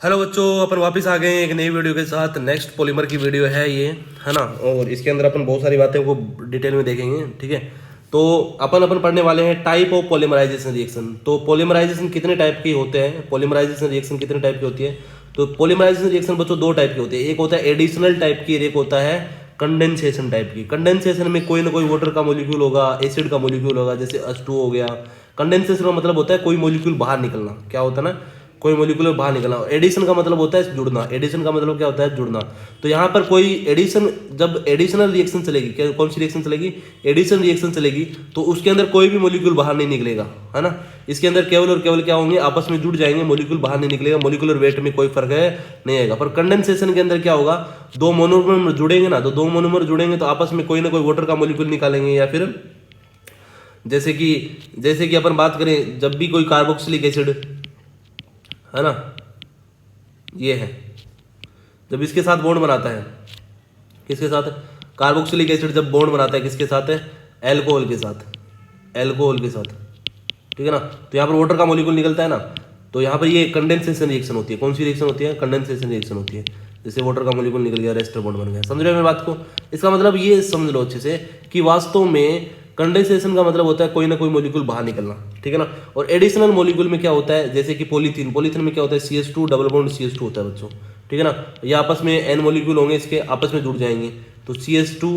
Hello बच्चों, अपन वापस आ गए हैं एक नई वीडियो के साथ। नेक्स्ट पॉलीमर की वीडियो है ये, है ना। और इसके अंदर अपन बहुत सारी बातें को डिटेल में देखेंगे, ठीक है। तो अपन पढ़ने वाले हैं टाइप ऑफ पॉलीमराइजेशन रिएक्शन। तो पॉलीमराइजेशन कितने टाइप के होते हैं, पॉलीमराइजेशन रिएक्शन कितने टाइप की होती है। तो पॉलीमराइजेशन रिएक्शन बच्चों दो टाइप की होती है, एक होता है एडिशनल टाइप की, एक होता है कंडेंसेशन टाइप की। कंडेंसेशन में कोई ना कोई वाटर का मोलिक्यूल होगा, एसिड का मोलिक्यूल होगा, जैसे H2 हो गया। कंडेंसेशन का मतलब होता है कोई मोलिक्यूल बाहर निकलना, क्या होता है ना, कोई मोलिकुलर बाहर निकलना। एडिशन का मतलब होता है जुड़ना, एडिशन का मतलब क्या होता है, जुड़ना। तो यहाँ पर कोई एडिशन, जब एडिशनल रिएक्शन चलेगी, क्या कौन सी रिएक्शन चलेगी, एडिशन रिएक्शन चलेगी, तो उसके अंदर कोई भी मोलिक्यूल बाहर नहीं निकलेगा, है ना। इसके अंदर केवल और केवल क्या होंगे, आपस में जुड़ जाएंगे, मोलिक्यूल बाहर नहीं निकलेगा, मोलिकुलर वेट में कोई फर्क है नहीं आएगा। पर कंडेंसेशन के अंदर क्या होगा, दो मोनोमर जुड़ेंगे ना, तो दो मोनोमर जुड़ेंगे तो आपस में कोई ना कोई वाटर का मोलिक्यूल निकालेंगे, या फिर जैसे कि अपन बात करें, जब भी कोई कार्बोक्सिलिक एसिड, है ना, ये है, जब इसके साथ बॉन्ड बनाता है, किसके साथ, कार्बोक्सिलिक एसिड जब बॉन्ड बनाता है किसके साथ है, एल्कोहल के साथ, एल्कोहल के साथ, ठीक है ना। तो यहाँ पर वाटर का मॉलिक्यूल निकलता है ना, तो यहाँ पर ये कंडेंसेशन रिएक्शन होती है। कौन सी रिएक्शन होती है, कंडेंसेशन रिएक्शन होती है। जैसे वाटर का मॉलिक्यूल निकल गया, रेस्टर बॉन्ड बन गया। समझ रहे हो मेरी बात को। इसका मतलब ये समझ लो अच्छे से कि वास्तव में कंडेंसेशन का मतलब होता है कोई ना कोई मॉलिक्यूल बाहर निकलना, ठीक है ना। और एडिशनल मॉलिक्यूल में क्या होता है, जैसे कि पॉलीथीन, पॉलीथीन में क्या होता है, CH2 डबल बॉन्ड CH2 होता है बच्चों, ठीक है ना। ये आपस में N मॉलिक्यूल होंगे, इसके आपस में जुड़ जाएंगे, तो CH2,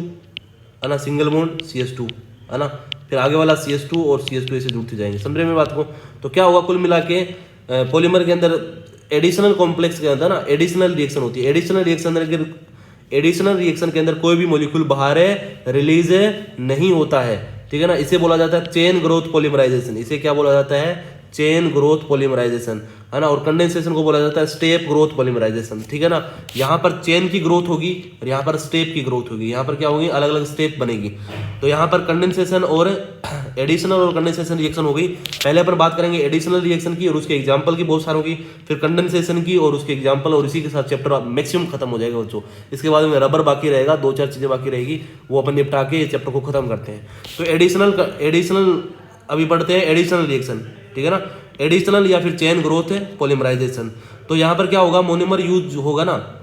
है ना, सिंगल बॉन्ड CH2, है ना। फिर आगे वाला CH2 और CH2 ऐसे जुड़ते जाएंगे। समझ रहे हैं मेरी बात को। तो क्या होगा, कुल मिला के पॉलीमर के अंदर एडिशनल कॉम्प्लेक्स के अंदर ना एडिशनल रिएक्शन होती है। एडिशनल रिएक्शन के अंदर कोई भी मॉलिक्यूल बाहर है, रिलीज है नहीं होता है, ठीक है ना। इसे बोला जाता है चेन ग्रोथ पॉलीमराइजेशन। इसे क्या बोला जाता है, चेन ग्रोथ पॉलीमराइजेशन, है ना। और कंडेंसेशन को बोला जाता है स्टेप ग्रोथ पॉलीमराइजेशन, ठीक है ना। यहाँ पर चेन की ग्रोथ होगी और यहाँ पर स्टेप की ग्रोथ होगी। यहाँ पर क्या होगी, अलग अलग स्टेप बनेगी। तो यहाँ पर कंडेंसेशन और एडिशनल और कंडेंसेशन रिएक्शन हो गई। पहले अपन बात करेंगे एडिशनल रिएक्शन की और उसके एग्जांपल की, बहुत सारों की, फिर कंडेंसेशन की और उसके एग्जांपल, और इसी के साथ चैप्टर मैक्सिमम खत्म हो जाएगा बच्चों। इसके बाद में रबर बाकी रहेगा, दो चार चीजें बाकी रहेगी, वो अपन निपटा के चैप्टर को खत्म करते हैं। तो एडिशनल अभी पढ़ते हैं एडिशनल रिएक्शन, ठीक है ना। एडिशनल या फिर चेन ग्रोथ है पॉलीमराइजेशन। तो यहाँ पर क्या होगा, मोनोमर यूज होगा ना,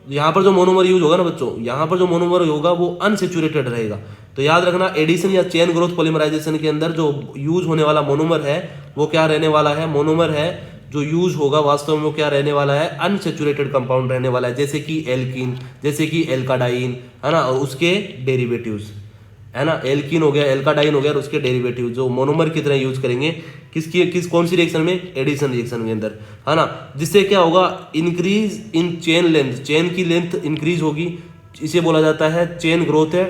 यहाँ पर जो मोनोमर यूज होगा ना बच्चों, यहाँ पर जो मोनोमर होगा वो अनसेचुरेटेड रहेगा। तो याद रखना, एडिशन या चेन ग्रोथ पॉलीमराइजेशन के अंदर जो यूज होने वाला मोनोमर है वो क्या रहने वाला है, मोनोमर है जो यूज होगा वास्तव में वो क्या रहने वाला है, अनसेचुरेटेड कंपाउंड रहने वाला है। जैसे कि एल्कीन, जैसे कि एल्काडाइन, है ना, और उसके डेरिवेटिव्स, है ना। एल्कीन हो गया, एल्काडाइन हो गया और उसके डेरिवेटिव जो मोनोमर की तरह यूज करेंगे कौन सी रिएक्शन में, एडिशन रिएक्शन के अंदर, है ना। जिससे क्या होगा, increase in chain length, chain की लेंथ इंक्रीज होगी। इसे बोला जाता है चेन ग्रोथ है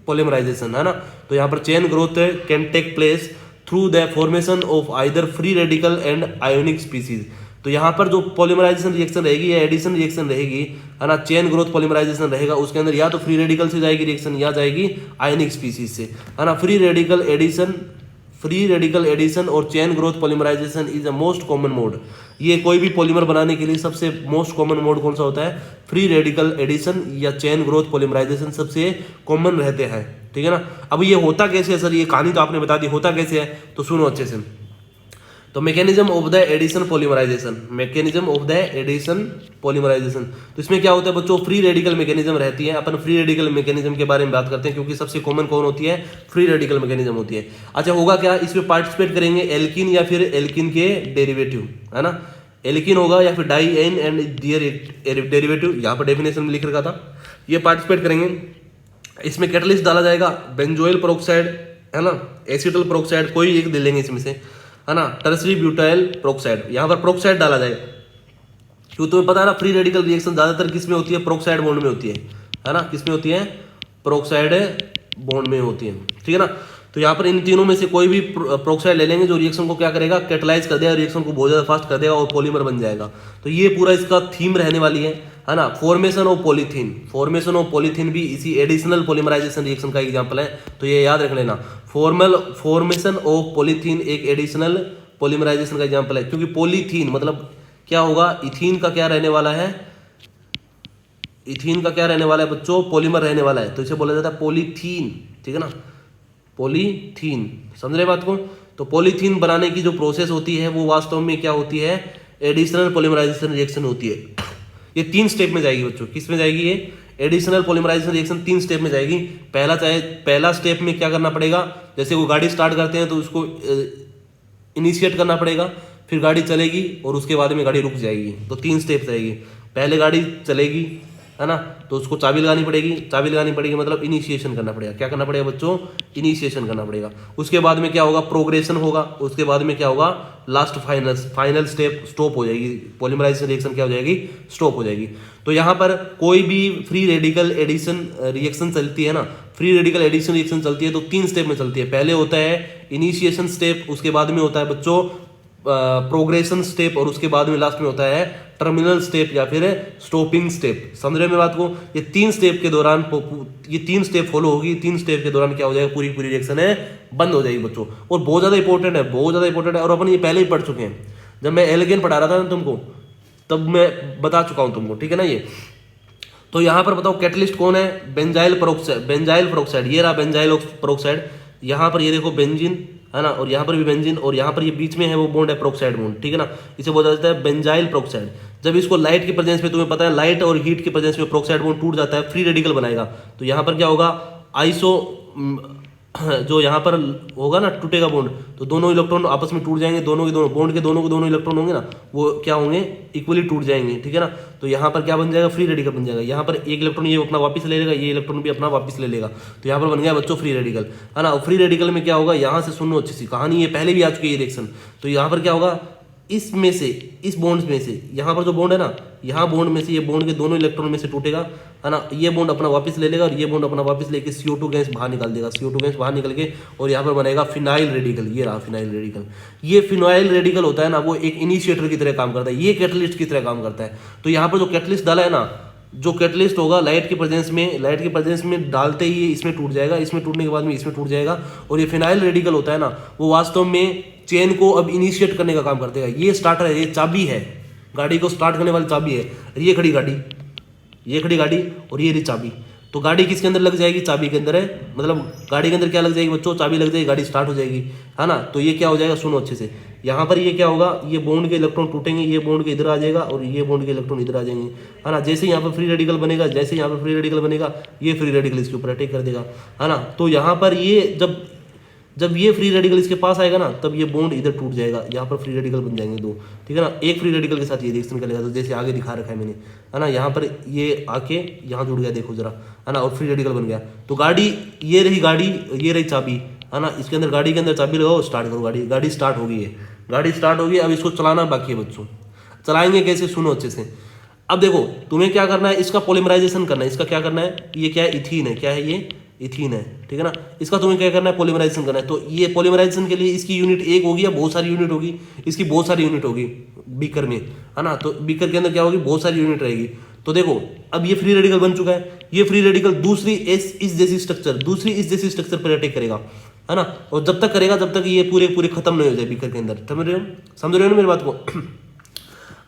पॉलीमराइजेशन, है ना। तो यहाँ पर chain growth can take place through the formation of either free radical and ionic species. तो यहाँ पर जो पॉलीमराइजेशन रिएक्शन रहेगी या एडिशन रिएक्शन रहेगी, है ना, चेन ग्रोथ पॉलीमराइजेशन रहेगा, उसके अंदर या तो फ्री रेडिकल से जाएगी रिएक्शन या जाएगी आयनिक स्पीसीज से, है ना। फ्री रेडिकल एडिशन और chain growth polymerization is a most common mode. ये कोई भी पॉलीमर बनाने के लिए सबसे मोस्ट कॉमन मोड कौन सा होता है, फ्री रेडिकल एडिशन या चेन ग्रोथ पॉलीमराइजेशन सबसे कॉमन रहते हैं, ठीक है ना। अब ये होता कैसे है सर, ये कहानी तो आपने बता दी, होता कैसे है, तो सुनो अच्छे से। तो mechanism of the addition polymerization, mechanism of the addition polymerization, तो इसमें क्या होता है बच्चों, फ्री रेडिकल मैकेनिज्म रहती है। अपन फ्री रेडिकल मैकेनिज्म के बारे में बात करते हैं क्योंकि सबसे कॉमन कौन होती है, फ्री रेडिकल मैकेनिज्म होती है। अच्छा, होगा क्या, इसमें पार्टिसिपेट करेंगे एल्किन या फिर एल्किन के डेरिवेटिव, है ना। एल्किन होगा या फिर diene and their derivative, यहाँ पर डेफिनेशन में लिख रखा था, ये पार्टिसिपेट करेंगे। इसमें कैटलिस्ट डाला जाएगा, बेंजोइल पेरोक्साइड, है ना, एसिटल पेरोक्साइड, कोई एक दे लेंगे इसमें से, है ना, टर्सरी ब्यूटाइल पेरोक्साइड, यहाँ पर पेरोक्साइड डाला जाएगा। क्यों, तुम्हें पता है ना, फ्री रेडिकल रिएक्शन ज्यादातर किस में होती है, पेरोक्साइड बॉन्ड में होती है ना, किस में होती है, पेरोक्साइड बॉन्ड में होती है, ठीक है ना। तो यहाँ पर इन तीनों में से कोई भी पेरोक्साइड ले लेंगे जो रिएक्शन को क्या करेगा, कैटलाइज कर देगा, रिएक्शन को बहुत ज्यादा फास्ट कर देगा और पॉलीमर बन जाएगा। तो ये पूरा इसका थीम रहने वाली है ना। फॉर्मेशन ऑफ पॉलीथीन भी इसी एडिशनल पॉलीमराइजेशन रिएक्शन का एग्जांपल है, तो ये याद रख लेना। फॉर्मेशन ऑफ पॉलीथीन एक एडिशनल पॉलीमराइजेशन का एग्जांपल है, क्योंकि पॉलीथीन मतलब क्या होगा, इथीन का क्या रहने वाला है, इथीन का क्या रहने वाला है बच्चों, पॉलीमर रहने वाला है, तो इसे बोला जाता है पॉलीथीन, ठीक है ना, पॉलीथीन। समझ रहे बात को। तो पॉलीथीन बनाने की जो प्रोसेस होती है वो वास्तव में क्या होती है, एडिशनल पॉलीमराइजेशन रिएक्शन होती है। ये 3 स्टेप में जाएगी बच्चों। किस में जाएगी ये? एडिशनल पॉलीमराइजेशन रिएक्शन 3 स्टेप में जाएगी। पहला स्टेप में क्या करना पड़ेगा, जैसे वो गाड़ी स्टार्ट करते हैं तो उसको इनिशिएट करना पड़ेगा, फिर गाड़ी चलेगी और उसके बाद में गाड़ी रुक जाएगी। तो 3 स्टेप रहेगी। पहले गाड़ी चलेगी, है ना, तो उसको चाबी लगानी पड़ेगी। चाबी लगानी पड़ेगी मतलब इनिशिएशन करना पड़ेगा। क्या करना पड़ेगा बच्चों? इनिशिएशन करना पड़ेगा। उसके बाद में क्या होगा? प्रोग्रेशन होगा। उसके बाद में क्या होगा? लास्ट फाइनल स्टेप स्टॉप हो जाएगी। पॉलीमराइजेशन रिएक्शन क्या हो जाएगी? स्टॉप हो जाएगी। तो यहाँ पर कोई भी फ्री रेडिकल एडिशन रिएक्शन चलती है ना, फ्री रेडिकल एडिशन रिएक्शन चलती है तो 3 स्टेप में चलती है। पहले होता है इनिशिएशन स्टेप, उसके बाद में होता है बच्चों प्रोग्रेशन स्टेप, और उसके बाद में लास्ट में होता है टर्मिनल स्टेप या फिर स्टॉपिंग स्टेप। समझ रहे हो मेरी बात को? ये 3 स्टेप के दौरान ये 3 स्टेप फॉलो होगी। 3 स्टेप के दौरान क्या हो जाएगा? पूरी रिएक्शन है बंद हो जाएगी बच्चों। और बहुत ज्यादा इंपॉर्टेंट है, बहुत ज्यादा इंपॉर्टेंट है। और अपन ये पहले ही पढ़ चुके हैं, जब मैं एल्केन पढ़ा रहा था ना तुमको, तब मैं बता चुका हूं तुमको, ठीक है ना। ये तो यहां पर बताओ कैटलिस्ट कौन है? Benzyl peroxide. ये रहा बेंजाइल पेरोक्साइड। यहां पर ये देखो बेंजीन, है ना, और यहाँ पर भी बेंजीन, और यहाँ पर ये बीच में है वो बॉन्ड है पेरोक्साइड बॉन्ड, ठीक है ना। इसे बोला जाता है बेंजाइल पेरोक्साइड। जब इसको लाइट की प्रेजेंस में, तुम्हें पता है लाइट और हीट की प्रेजेंस में पेरोक्साइड बॉन्ड टूट जाता है, फ्री रेडिकल बनाएगा। तो यहाँ पर क्या होगा? आइसो जो यहाँ पर होगा ना, टूटेगा बॉन्ड, तो दोनों इलेक्ट्रॉन आपस में टूट जाएंगे। दोनों के दोनों बॉन्ड के दोनों इलेक्ट्रॉन होंगे ना, वो क्या होंगे? इक्वली टूट जाएंगे, ठीक है ना। तो यहाँ पर क्या बन जाएगा? फ्री रेडिकल बन जाएगा। यहाँ पर एक इलेक्ट्रॉन ये अपना वापस ले लेगा, ये इलेक्ट्रॉन भी अपना वापस ले लेगा। तो यहाँ पर बन गया बच्चों फ्री रेडिकल, है ना। फ्री रेडिकल में क्या होगा? यहाँ से सुनो अच्छी सी कहानी, ये पहले भी आ चुकी है ये रिएक्शन। तो यहाँ पर क्या होगा? इसमें से, इस बॉन्ड में से, यहाँ पर जो बॉन्ड है ना, यहाँ बॉन्ड में से, ये बॉन्ड के दोनों इलेक्ट्रॉन में से टूटेगा, है ना। ये बॉन्ड अपना वापस ले लेगा और ये बॉन्ड अपना वापस लेके CO2 गैस बाहर निकाल देगा। CO2 गैस बाहर निकल के और यहाँ पर बनेगा फिनाइल रेडिकल। ये रहा फिनाइल रेडिकल। ये फिनाइल रेडिकल होता है ना, वो एक इनिशिएटर की तरह काम करता है, ये कैटलिस्ट की तरह काम करता है। तो यहाँ पर जो कैटलिस्ट डाला है ना, जो कैटलिस्ट होगा लाइट की प्रेजेंस में डालते ही ये इसमें टूट जाएगा, इसमें टूटने के बाद में इसमें टूट जाएगा। और ये फिनाइल रेडिकल होता है ना, वो वास्तव में चेन को अब इनिशिएट करने का काम करते हैं। ये स्टार्टर है, ये चाबी है, गाड़ी को स्टार्ट करने वाली चाबी है। ये खड़ी गाड़ी और ये रही चाबी। तो गाड़ी किसके अंदर लग जाएगी? चाबी के अंदर है। मतलब गाड़ी के अंदर क्या लग जाएगी बच्चों? चाबी लग जाएगी, गाड़ी स्टार्ट हो जाएगी, है ना। तो ये क्या हो जाएगा? सुनो अच्छे से। यहाँ पर ये क्या होगा? ये बॉन्ड के इलेक्ट्रॉन टूटेंगे, ये बॉन्ड के इधर आ जाएगा और ये बॉन्ड के इलेक्ट्रॉन इधर आ जाएंगे, है ना। जैसे यहाँ पर फ्री रेडिकल बनेगा, ये फ्री रेडिकल इसके ऊपर अटैक कर देगा, है ना। तो यहाँ पर ये जब ये फ्री रेडिकल इसके पास आएगा ना, तब ये बॉन्ड इधर टूट जाएगा। यहाँ पर फ्री रेडिकल बन जाएंगे 2, ठीक है ना। एक फ्री रेडिकल के साथ ये रिएक्शन करेगा, तो जैसे आगे दिखा रखा है मैंने, है ना। यहाँ पर ये आके यहाँ जुड़ गया, देखो जरा, है ना, और फ्री रेडिकल बन गया। तो गाड़ी, ये रही चाबी, है ना। इसके अंदर, गाड़ी के अंदर चाबी लगाओ, स्टार्ट करो गाड़ी स्टार्ट हो गई है, गाड़ी स्टार्ट हो गई। अब इसको चलाना बाकी है बच्चों। चलाएंगे कैसे? सुनो अच्छे से। अब देखो तुम्हें क्या करना है, इसका पॉलीमराइजेशन करना है। इसका क्या करना है? ये क्या है? इथीन है। क्या है ये? इथीन है, ठीक है ना। इसका तुम्हें क्या करना है? पॉलीमराइजेशन करना है। तो ये पॉलीमराइजेशन के लिए इसकी यूनिट एक होगी या बहुत सारी यूनिट होगी? इसकी बहुत सारी यूनिट होगी बीकर में, है ना। तो बीकर के अंदर क्या होगी? बहुत सारी यूनिट रहेगी। तो देखो अब ये फ्री रेडिकल बन चुका है। ये फ्री रेडिकल दूसरी इस जैसी स्ट्रक्चर पर अटैक करेगा, है ना। और जब तक करेगा जब तक ये पूरे खत्म नहीं हो जाए बीकर के अंदर। समझ रहे हो ना मेरी बात को?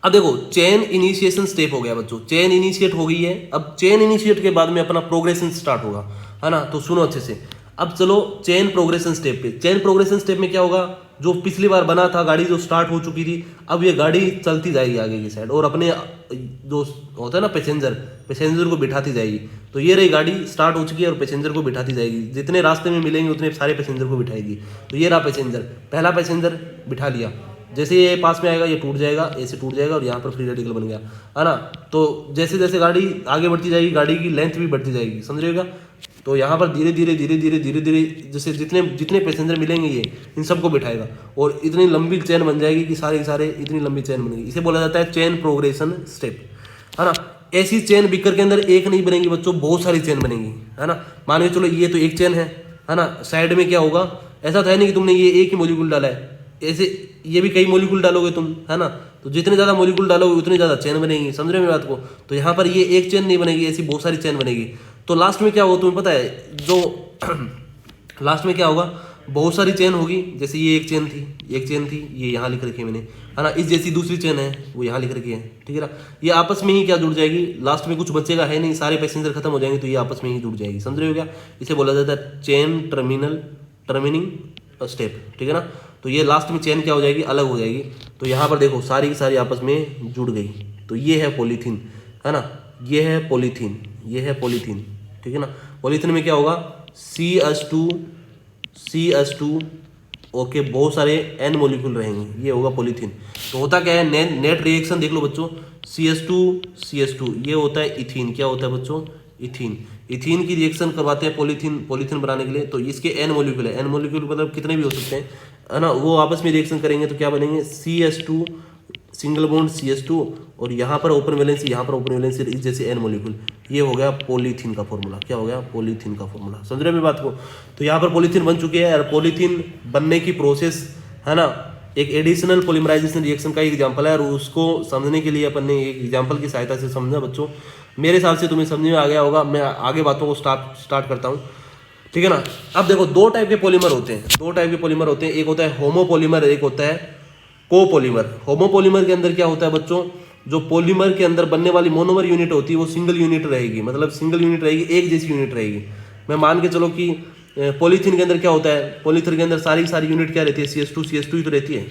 अब देखो चेन इनिशिएशन स्टेप हो गया बच्चों, चेन इनिशिएट हो गई है। अब चेन इनिशिएट के बाद में अपना प्रोग्रेशन स्टार्ट होगा, है ना। तो सुनो अच्छे से। अब चलो चेन प्रोग्रेशन स्टेप पे। चेन प्रोग्रेशन स्टेप में क्या होगा? जो पिछली बार बना था, गाड़ी जो स्टार्ट हो चुकी थी, अब ये गाड़ी चलती जाएगी आगे की साइड और अपने जो होता है ना पैसेंजर को बिठाती जाएगी। तो ये रही गाड़ी स्टार्ट हो चुकी है और पैसेंजर को बिठाती जाएगी। जितने रास्ते में मिलेंगे उतने सारे पैसेंजर को बिठाएगी। तो ये रहा पैसेंजर, पहला पैसेंजर बिठा लिया। जैसे ये पास में आएगा ये टूट जाएगा, ऐसे टूट जाएगा और यहाँ पर फ्री रेडिकल बन गया, है ना। तो जैसे जैसे गाड़ी आगे बढ़ती जाएगी, गाड़ी की लेंथ भी बढ़ती जाएगी, समझ रहे हो क्या। तो यहाँ पर धीरे धीरे जैसे जितने पैसेंजर मिलेंगे ये इन सबको बिठाएगा और इतनी लंबी चेन बन जाएगी कि सारे सारे इतनी लंबी चेन बनेगी। इसे बोला जाता है चेन प्रोग्रेशन स्टेप, है ना। ऐसी चेन बीकर के अंदर एक नहीं बनेगी बच्चों, बहुत सारी चेन बनेगी, है ना। मान के चलो ये तो एक चेन है ना। साइड में क्या होगा? ऐसा तो है नहीं कि तुमने ये एक ही मॉलिक्यूल डाला है, ऐसे ये भी कई मॉलिक्यूल डालोगे तुम, है ना। तो जितने ज़्यादा मॉलिक्यूल डालोगे उतनी ज़्यादा चेन बनेगी, समझ रहे हो मेरी बात को। तो यहाँ पर ये एक चेन नहीं बनेगी, ऐसी बहुत सारी चेन बनेगी। तो लास्ट में क्या होगा तुम्हें पता है? जो लास्ट में क्या होगा? बहुत सारी चेन होगी। जैसे ये एक चेन थी, ये यहाँ लिख रखी है मैंने, है ना। इस जैसी दूसरी चेन है वो यहाँ लिख रखी है, ठीक है ना। ये आपस में ही क्या जुड़ जाएगी, लास्ट में कुछ बचेगा है नहीं, सारे पैसेंजर खत्म हो जाएंगे तो ये आपस में ही जुड़ जाएगी, समझ रहे हो क्या। इसे बोला जाता है चेन टर्मिनिंग स्टेप, ठीक है ना। तो ये लास्ट में चेन क्या हो जाएगी? अलग हो जाएगी। तो यहाँ पर देखो सारी की सारी आपस में जुड़ गई, तो ये है पॉलीथीन, है ना, ये है पॉलीथीन, ये है पॉलीथीन, ठीक है ना। पॉलीथीन में क्या होगा, CH2 ओके, बहुत सारे N मॉलिक्यूल रहेंगे, ये होगा पॉलीथीन। तो होता क्या है, नेट रिएक्शन देख लो बच्चों, CH2 ये होता है इथीन, क्या होता है बच्चों, इथीन की रिएक्शन करवाते हैं पॉलीथीन बनाने के लिए। तो इसके N मॉलिक्यूल है, N मॉलिक्यूल मतलब कितने भी हो सकते हैं, है ना, वो आपस में रिएक्शन करेंगे तो क्या बनेंगे, CH2 सिंगल बॉन्ड CH2 और यहाँ पर ओपन वैलेंसी, यहाँ पर ओपन वैलेंसी, इस जैसे N मॉलिक्यूल, ये हो गया पॉलीथीन का फॉर्मूला। क्या हो गया, पॉलीथीन का फॉर्मूला। समझ रहे हैं बात को। तो यहाँ पर पॉलीथीन बन चुकी है, और पॉलीथीन बनने की प्रोसेस, है ना, एक एडिशनल पॉलीमराइजेशन रिएक्शन का एग्जांपल है, और उसको समझने के लिए अपन ने एक एग्जांपल की सहायता से समझा बच्चों। मेरे हिसाब से तुम्हें समझ में आ गया होगा, मैं आगे बातों को स्टार्ट करता हूँ, ठीक है ना। अब देखो दो टाइप के पॉलीमर होते हैं, एक होता है होमोपॉलीमर, एक होता है कोपॉलीमर। होमोपॉलीमर के अंदर क्या होता है बच्चों, जो पॉलीमर के अंदर बनने वाली मोनोमर यूनिट होती है वो सिंगल यूनिट रहेगी, मतलब सिंगल यूनिट रहेगी, एक जैसी यूनिट रहेगी। मैं मान के चलो कि पॉलीथीन के अंदर क्या होता है, पॉलीथीन के अंदर सारी यूनिट क्या रहती है, CH2 ही तो रहती है,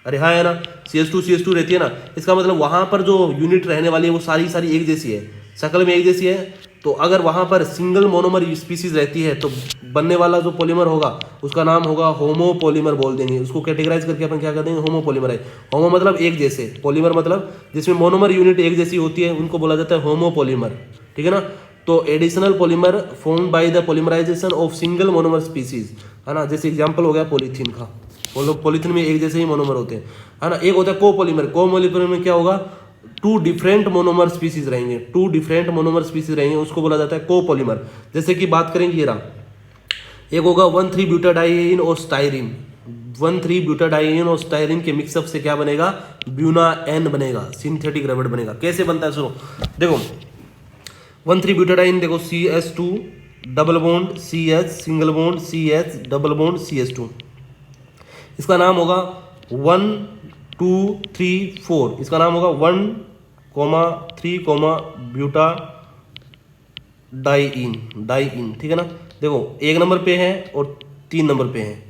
अरे हाँ है ना, CH2 रहती है ना। इसका मतलब वहां पर जो यूनिट रहने वाली है वो सारी एक जैसी है, शक्ल में एक जैसी है। तो अगर वहां पर सिंगल मोनोमर स्पीसीज रहती है तो बनने वाला जो पॉलीमर होगा उसका नाम होगा होमोपॉलीमर बोल देंगे, उसको कैटेगराइज करके अपन क्या कर देंगे, होमोपॉलीमर है। होमो मतलब एक जैसे, पॉलीमर मतलब जिसमें मोनोमर यूनिट एक जैसी होती है, उनको बोला जाता है होमोपॉलीमर, ठीक है ना। तो additional polymer formed by the polymerization of single monomer species, है ना, जैसे एग्जांपल हो गया पॉलीथीन का, वो लोग पॉलीथीन में एक जैसे ही मोनोमर होते हैं, है ना। एक होता है कोपॉलीमर में क्या होगा, टू डिफरेंट मोनोमर स्पीसीज रहेंगे, उसको बोला जाता है कोपॉलीमर। जैसे कि बात करेंगे ये रहा, एक होगा 1,3-ब्यूटाडाइइन और स्टाइरिन, 1,3-ब्यूटाडाइइन और स्टाइरिन के मिक्सअप से क्या बनेगा, ब्यूना N बनेगा, सिंथेटिक रबड़ बनेगा। कैसे बनता है सुनो, देखो 1,3-ब्यूटाडाइइन, देखो CH2 double bond CH single bond CH double bond CH2, इसका नाम होगा 1 2 3 4, इसका नाम होगा 1,3, ब्यूटा डाइइन, ठीक है ना। देखो एक नंबर पे है और 3 नंबर पे है,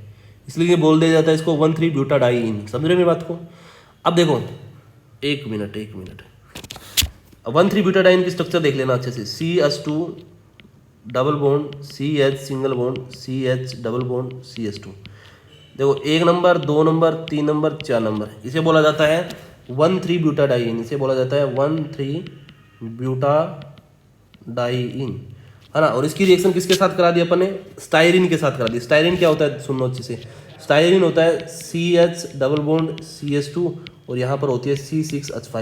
इसलिए बोल दिया जाता है इसको 1,3 ब्यूटा डाइइन। समझ रहे मेरी बात को। अब देखो एक मिनट 1,3 ब्यूटा डाइइन की स्ट्रक्चर देख लेना अच्छे से, CH2 double bond CH single bond CH double bond CH2। देखो 1 नंबर 2 नंबर 3 नंबर 4 नंबर, इसे बोला जाता है 1,3 ब्यूटाडाइइन, इसे बोला जाता है 1,3 ब्यूटाडाइइन, है ना। और इसकी रिएक्शन किसके साथ करा दी अपन ने, स्टाइरिन के साथ करा दी। स्टाइरिन क्या होता है, सुनो अच्छे से, स्टाइरिन होता है CH डबल बॉन्ड CH2 और यहाँ पर होती है C6H5,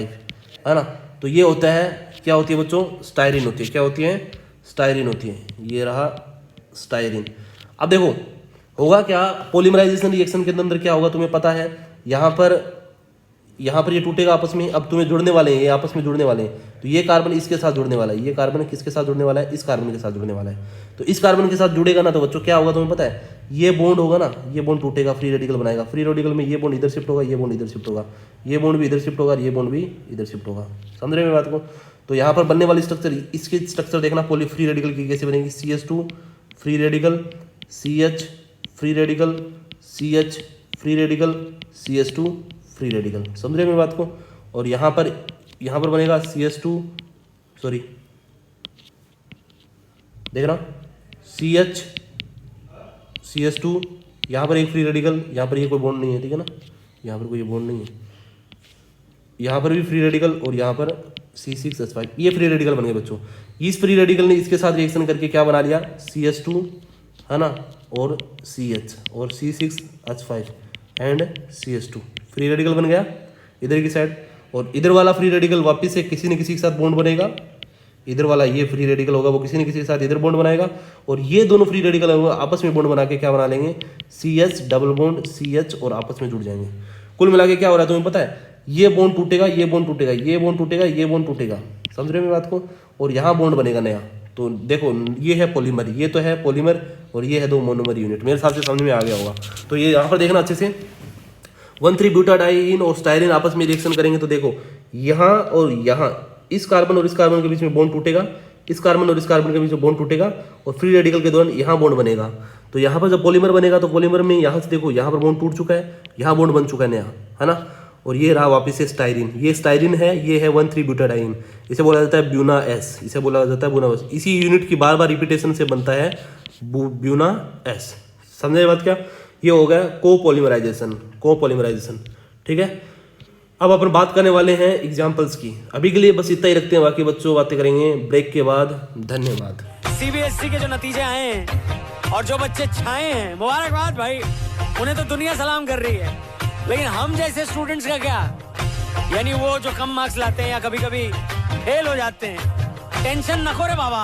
है ना। तो ये होता है, क्या होती है बच्चों, स्टाइरिन होती है, क्या होती है, स्टाइरिन होती है, ये रहा स्टाइरिन। अब देखो होगा क्या, पॉलीमराइजेशन रिएक्शन के अंदर क्या होगा तुम्हें पता है, यहाँ पर ये टूटेगा आपस में, अब तुम्हें जुड़ने वाले हैं, ये आपस में जुड़ने वाले हैं। तो ये कार्बन इसके साथ जुड़ने वाला है, ये कार्बन किसके साथ जुड़ने वाला है, इस कार्बन के साथ जुड़ने वाला है। तो इस कार्बन के साथ जुड़ेगा ना, तो बच्चों क्या होगा तुम्हें पता है, ये बॉन्ड होगा ना, ये बॉन्ड टूटेगा, फ्री रेडिकल बनाएगा, फ्री रेडिकल में ये बॉन्ड इधर शिफ्ट होगा, ये बॉन्ड इधर शिफ्ट होगा, ये बॉन्ड भी इधर शिफ्ट होगा, ये बॉन्ड भी इधर शिफ्ट होगा। समझ रहे हैं बात को। तो यहाँ पर बनने वाली स्ट्रक्चर, इसकी स्ट्रक्चर देखना, पॉली फ्री रेडिकल की कैसे बनेगी, CH2 free radical CH free radical CH free radical CH2 free radical. समझ रहे हैं मेरी बात को। और यहाँ पर बनेगा CH2 सॉरी देखना CH2, यहाँ पर एक फ्री रेडिकल, यहाँ पर ये कोई बॉन्ड नहीं है, ठीक है ना, यहाँ पर कोई बॉन्ड नहीं है, यहाँ पर भी फ्री रेडिकल और यहाँ पर C6H5, ये फ्री रेडिकल बन गए बच्चों। इस फ्री रेडिकल ने इसके साथ रिएक्शन करके क्या बना लिया, CH2, है ना, और CH और C6H5 and CH2 free radical बन गया इधर की साइड। और इधर वाला फ्री रेडिकल वापस से किसी न किसी के साथ बॉन्ड बनेगा, इधर वाला ये फ्री रेडिकल होगा वो किसी न किसी के साथ इधर बॉन्ड बनाएगा, और ये दोनों फ्री रेडिकल आपस में बॉन्ड बना के क्या बना लेंगे, CH डबल बॉन्ड CH और आपस में जुड़ जाएंगे। कुल मिला के क्या हो रहा है तुम्हें पता है, ये बॉन्ड टूटेगा, ये बॉन्ड टूटेगा, ये बॉन्ड टूटेगा, ये बॉन्ड टूटेगा। समझ रहे हो मेरी बात को। और यहाँ बॉन्ड बनेगा नया। तो देखो ये है पॉलीमर, ये तो है पॉलीमर, और ये है 2 मोनोमर यूनिट। मेरे हिसाब से समझ में आ गया होगा। तो ये यहाँ पर देखना अच्छे से, 1,3 ब्यूटाडाइइन और स्टाइरिन आपस में रिएक्शन करेंगे तो देखो यहाँ और यहाँ, इस कार्बन और इस कार्बन के बीच में बॉन्ड टूटेगा, इस कार्बन और इस कार्बन के बीच में बॉन्ड टूटेगा, और फ्री रेडिकल के दौरान यहाँ बॉन्ड बनेगा। तो तो यहाँ पर जब पॉलीमर बनेगा तो पॉलीमर में यहाँ से देखो, यहाँ पर बॉन्ड टूट चुका है, यहाँ बॉन्ड बन चुका है नया, है ना। और ये रहा वापस से स्टाइरिन, ये स्टाइरिन है, ये है 1,3-ब्यूटाडाइन, इसे बोला जाता है ब्यूना एस, इसे बोला जाता है ब्यूना एस। इसी यूनिट की बार बार रिपीटेशन से बनता है ब्यूना एस। समझे बात क्या? ये हो गया कोपॉलीमराइजेशन, ठीक है। अब अपन बात करने वाले हैं एग्जाम्पल्स की। अभी के लिए बस इतना ही रखते हैं, बाकी बच्चों बातें करेंगे ब्रेक के बाद। धन्यवाद। सीबीएसई के जो नतीजे आए हैं और जो बच्चे छाए हैं, मुबारकबाद भाई, उन्हें तो दुनिया सलाम कर रही है। लेकिन हम जैसे स्टूडेंट्स का क्या, यानी वो जो कम मार्क्स लाते हैं या कभी कभी फेल हो जाते हैं, टेंशन न करो रे बाबा।